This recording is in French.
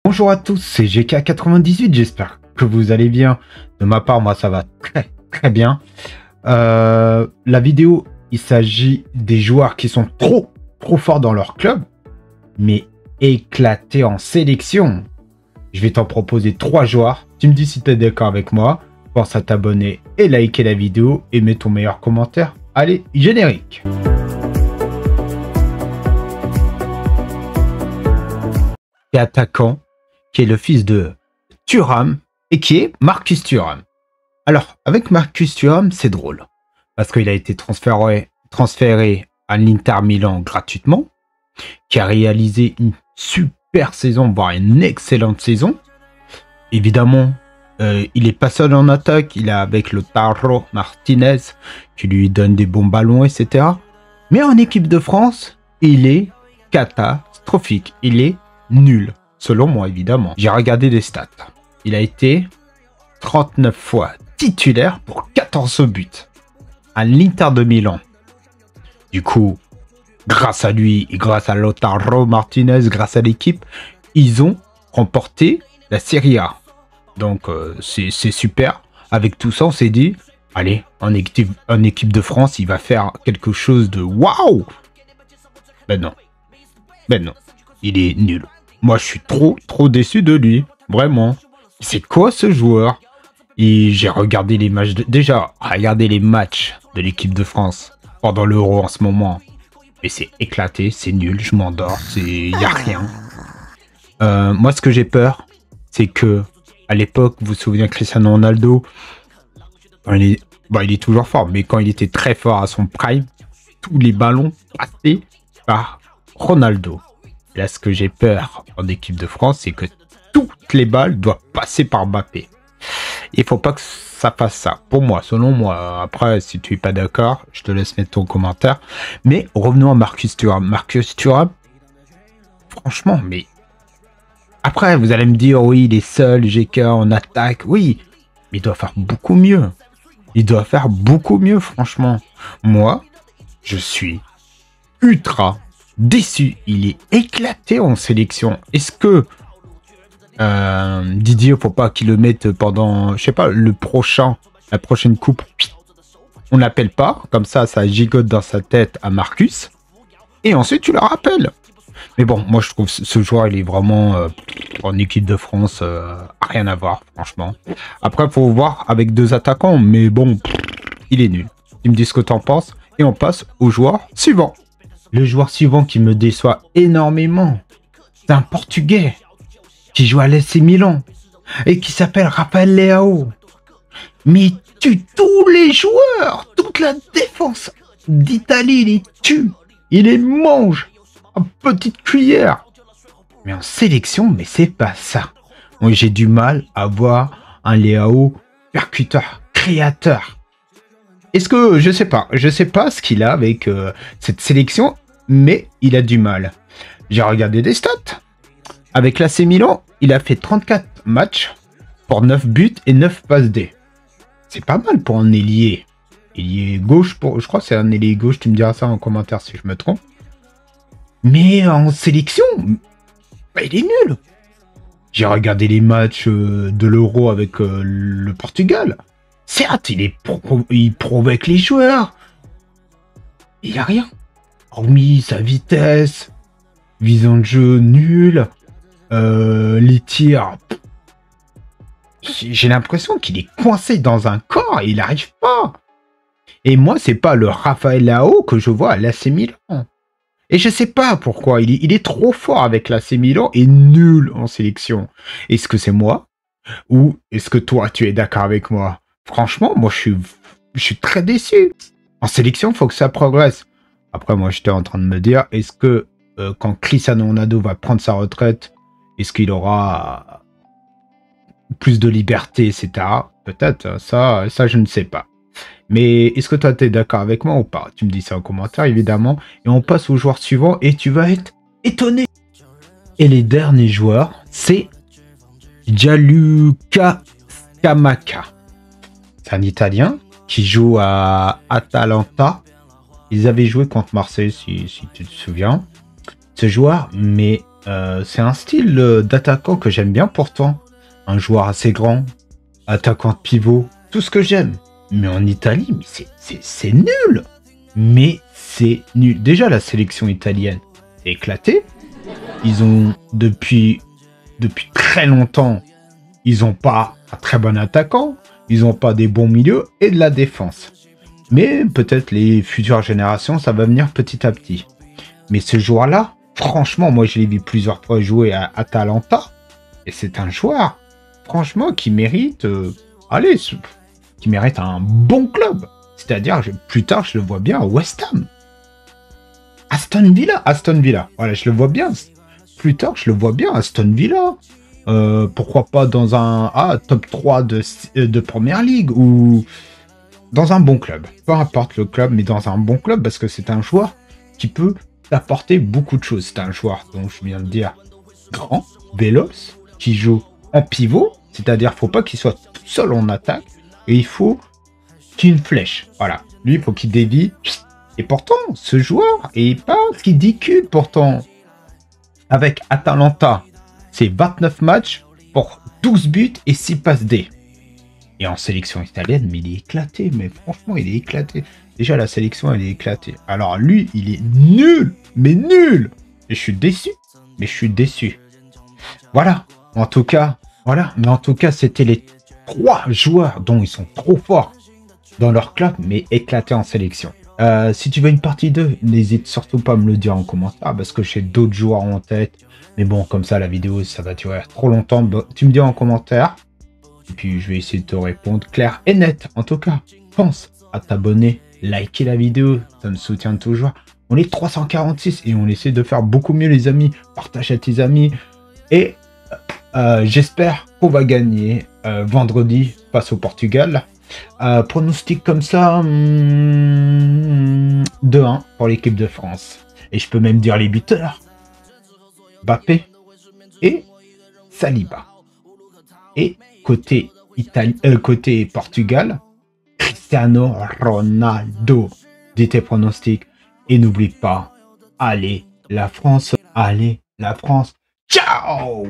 Bonjour à tous, c'est GK98, j'espère que vous allez bien. De ma part, moi ça va très bien. La vidéo, il s'agit des joueurs qui sont trop forts dans leur club, mais éclatés en sélection. Je vais t'en proposer 3 joueurs. Tu me dis si tu es d'accord avec moi. Pense à t'abonner et liker la vidéo et mets ton meilleur commentaire. Allez, générique. Et attaquant, qui est le fils de Thuram et qui est Marcus Thuram. Alors, avec Marcus Thuram, c'est drôle, parce qu'il a été transféré à l'Inter Milan gratuitement, qui a réalisé une super saison, voire une excellente saison. Évidemment, il n'est pas seul en attaque, il est avec Lautaro Martinez, qui lui donne des bons ballons, etc. Mais en équipe de France, il est catastrophique, il est nul. Selon moi, évidemment. J'ai regardé les stats. Il a été 39 fois titulaire pour 14 buts à l'Inter de Milan. Du coup, grâce à lui et grâce à Lautaro Martinez, grâce à l'équipe, ils ont remporté la Serie A. Donc, c'est super. Avec tout ça, on s'est dit, allez, en équipe de France, il va faire quelque chose de waouh. Ben non. Il est nul. Moi, je suis trop déçu de lui. Vraiment. C'est quoi ce joueur? Et j'ai regardé les matchs. Regardez les matchs de l'équipe de France pendant l'Euro en ce moment. Mais c'est éclaté, c'est nul, je m'endors, il n'y a rien. Moi, ce que j'ai peur, c'est que à l'époque, vous vous souvenez, Cristiano Ronaldo, il est toujours fort, mais quand il était très fort à son prime, tous les ballons passaient par Ronaldo. Là, ce que j'ai peur en équipe de France, c'est que toutes les balles doivent passer par Mbappé. Il faut pas que ça fasse ça. Pour moi, selon moi. Après, si tu es pas d'accord, je te laisse mettre ton commentaire. Mais revenons à Marcus Thuram. Marcus Thuram, franchement, mais... Après, vous allez me dire, oui, il est seul, GK en attaque. Oui, mais il doit faire beaucoup mieux. Il doit faire beaucoup mieux, franchement. Moi, je suis ultra déçu, il est éclaté en sélection. Est-ce que Didier, faut pas qu'il le mette pendant, je sais pas, la prochaine coupe, on l'appelle pas, comme ça gigote dans sa tête à Marcus, et ensuite tu le rappelles. Mais bon, moi je trouve ce joueur, il est vraiment en équipe de France, rien à voir, franchement. Après, faut voir avec 2 attaquants, mais bon, il est nul. Tu me dis ce que t'en penses, et on passe au joueur suivant. Le joueur suivant qui me déçoit énormément, c'est un Portugais qui joue à l'AC Milan et qui s'appelle Rafael Leao. Mais il tue tous les joueurs, toute la défense d'Italie, il les tue, il les mange à petite cuillère. Mais en sélection, mais c'est pas ça. Moi, j'ai du mal à voir un Leao percuteur, créateur. Est-ce que, je sais pas ce qu'il a avec cette sélection, mais il a du mal. J'ai regardé des stats. Avec l'AC Milan, il a fait 34 matchs pour 9 buts et 9 passes D. C'est pas mal pour un ailier. Ailier gauche, je crois que c'est un ailier gauche, tu me diras ça en commentaire si je me trompe. Mais en sélection, il est nul. J'ai regardé les matchs de l'Euro avec le Portugal. Certes, il provoque les joueurs. Il n'y a rien. Hormis sa vitesse, vision de jeu nulle, les tirs. J'ai l'impression qu'il est coincé dans un corps et il n'arrive pas. Et moi, c'est pas le Rafael Leao que je vois à l'AC Milan. Et je sais pas pourquoi. Il est trop fort avec l'AC Milan et nul en sélection. Est-ce que c'est moi? Ou est-ce que toi, tu es d'accord avec moi? Franchement, moi, je suis très déçu. En sélection, il faut que ça progresse. Après, moi, j'étais en train de me dire, est-ce que quand Cristiano Ronaldo va prendre sa retraite, est-ce qu'il aura plus de liberté, etc. Peut-être, ça, je ne sais pas. Mais est-ce que toi, tu es d'accord avec moi ou pas? Tu me dis ça en commentaire, évidemment. Et on passe au joueur suivant et tu vas être étonné. Et les derniers joueurs, c'est Gianluca Scamacca. C'est un Italien qui joue à Atalanta. Ils avaient joué contre Marseille, si tu te souviens. Ce joueur, mais C'est un style d'attaquant que j'aime bien pourtant. Un joueur assez grand, attaquant de pivot, tout ce que j'aime. Mais en Italie, mais c'est nul. Mais c'est nul. Déjà, la sélection italienne, c'est éclaté. Ils ont, depuis très longtemps, ils n'ont pas un très bon attaquant. Ils n'ont pas des bons milieux et de la défense. Mais peut-être les futures générations, ça va venir petit à petit. Mais ce joueur-là, franchement, moi je l'ai vu plusieurs fois jouer à Atalanta. Et c'est un joueur, franchement, qui mérite, qui mérite un bon club. C'est-à-dire, plus tard, je le vois bien à West Ham. Aston Villa. Voilà, je le vois bien. Plus tard, je le vois bien à Aston Villa. Pourquoi pas dans un top 3 de Première Ligue ou dans un bon club. Peu importe le club, mais dans un bon club parce que c'est un joueur qui peut apporter beaucoup de choses. C'est un joueur, dont je viens de dire, grand, véloce, qui joue en pivot, c'est-à-dire faut pas qu'il soit tout seul en attaque, et il faut qu'il ait une flèche. Voilà, lui, il faut qu'il dévie. Et pourtant, ce joueur est pas ridicule pourtant. Avec Atalanta, c'est 29 matchs pour 12 buts et 6 passes D. Et en sélection italienne, mais il est éclaté, mais franchement, il est éclaté. Déjà, la sélection, elle est éclatée. Alors lui, il est nul, mais nul. Et je suis déçu, mais je suis déçu. Voilà, en tout cas, c'était les 3 joueurs dont ils sont trop forts dans leur club, mais éclatés en sélection. Si tu veux une partie 2, n'hésite surtout pas à me le dire en commentaire, parce que j'ai d'autres joueurs en tête. Mais bon, comme ça, la vidéo, ça va durer trop longtemps. Bon, tu me dis en commentaire. Et puis, je vais essayer de te répondre clair et net. En tout cas, pense à t'abonner, liker la vidéo. Ça me soutient toujours. On est 346 et on essaie de faire beaucoup mieux, les amis. Partage à tes amis. Et j'espère qu'on va gagner vendredi face au Portugal. Pronostic comme ça, 2-1 pour l'équipe de France. Et je peux même dire les buteurs. Mbappé et Saliba. Et côté Portugal, Cristiano Ronaldo. Dis tes pronostics. Et n'oublie pas, allez la France. Ciao!